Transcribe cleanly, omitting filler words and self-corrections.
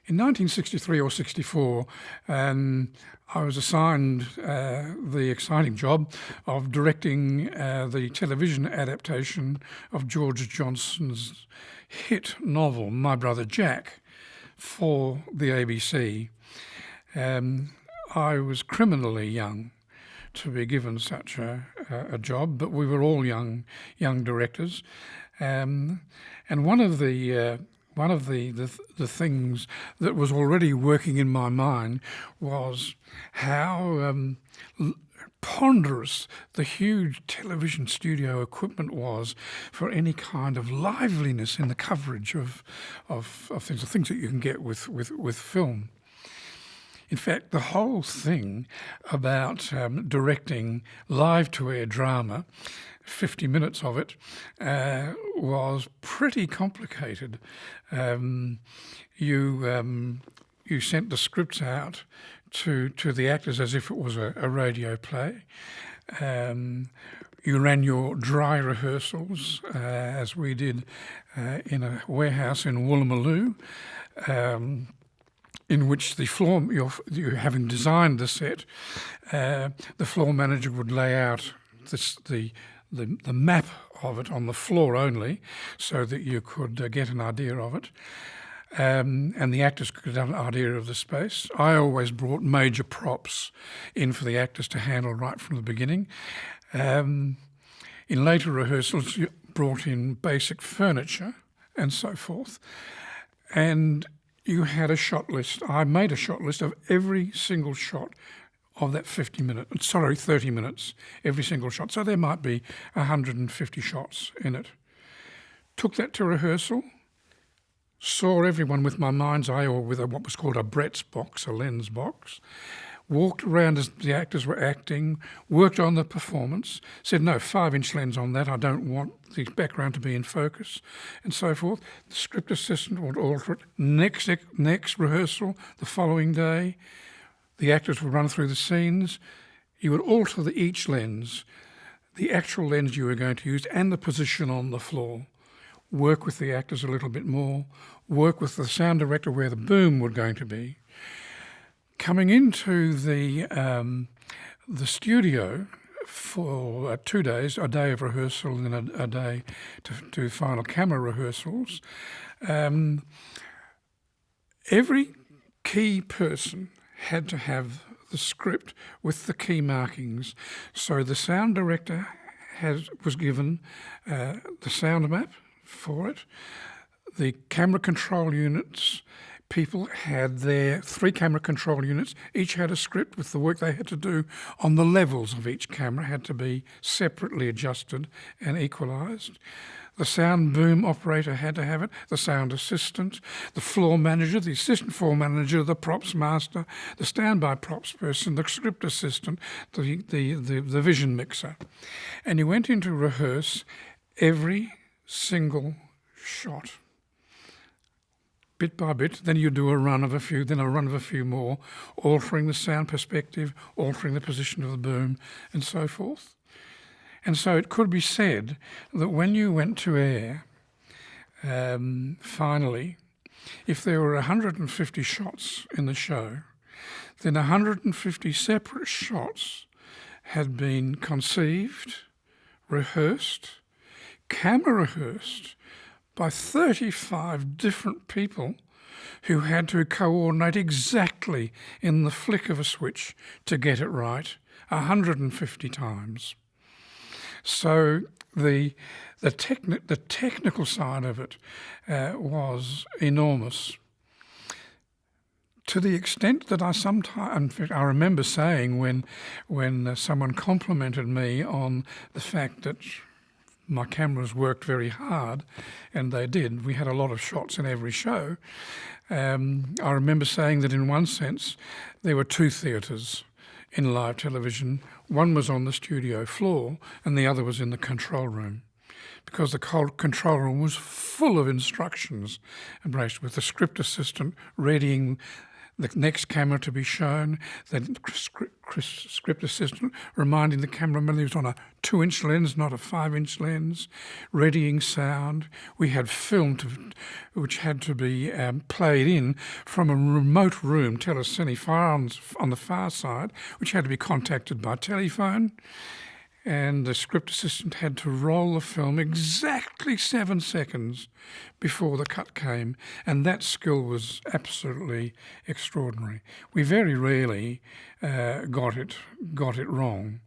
In 1963 or 64, I was assigned the exciting job of directing the television adaptation of George Johnson's hit novel, My Brother Jack, for the ABC. I was criminally young to be given such a job, but we were all young directors, and one of the things that was already working in my mind was how ponderous the huge television studio equipment was for any kind of liveliness in the coverage of things that you can get with film. In fact, the whole thing about directing live-to-air drama, 50 minutes of it, was pretty complicated. You sent the scripts out to the actors as if it was a radio play. You ran your dry rehearsals, as we did in a warehouse in Woolloomooloo, in which the floor, you having designed the set, the floor manager would lay out the map of it on the floor only, so that you could get an idea of it, and the actors could have an idea of the space. I always brought major props in for the actors to handle right from the beginning. In later rehearsals, you brought in basic furniture and so forth, and you had a shot list. I made a shot list of every single shot of that 30 minutes, every single shot. So there might be 150 shots in it. Took that to rehearsal, saw everyone with my mind's eye or with what was called a Brett's box, a lens box, walked around as the actors were acting, worked on the performance, said, no, 5-inch lens on that, I don't want the background to be in focus, and so forth. The script assistant would alter it. Next rehearsal, the following day, the actors would run through the scenes. You would alter each lens, the actual lens you were going to use, and the position on the floor. Work with the actors a little bit more, work with the sound director where the boom was going to be. Coming into the studio for 2 days, a day of rehearsal and a day to do final camera rehearsals, every key person had to have the script with the key markings. So the sound director was given the sound map for it. The camera control units, people had their 3 camera control units, each had a script with the work they had to do on the levels of each camera, had to be separately adjusted and equalised. The sound boom operator had to have it, the sound assistant, the floor manager, the assistant floor manager, the props master, the standby props person, the script assistant, the vision mixer. And you went in to rehearse every single shot, bit by bit. Then you do a run of a few, then a run of a few more, altering the sound perspective, altering the position of the boom, and so forth. And so it could be said that when you went to air, finally, if there were 150 shots in the show, then 150 separate shots had been conceived, rehearsed, camera rehearsed by 35 different people who had to coordinate exactly in the flick of a switch to get it right 150 times. So the technical side of it was enormous, to the extent that I remember saying when someone complimented me on the fact that my cameras worked very hard, and they did. We had a lot of shots in every show. I remember saying that in one sense there were 2 theatres in live television. One was on the studio floor and the other was in the control room, because the control room was full of instructions, embraced with the script assistant readying the next camera to be shown, the script assistant reminding the cameraman he was on a 2-inch lens, not a 5-inch lens, readying sound. We had film which had to be played in from a remote room, telecine far on the far side, which had to be contacted by telephone. And the script assistant had to roll the film exactly 7 seconds before the cut came, and that skill was absolutely extraordinary. We very rarely got it wrong,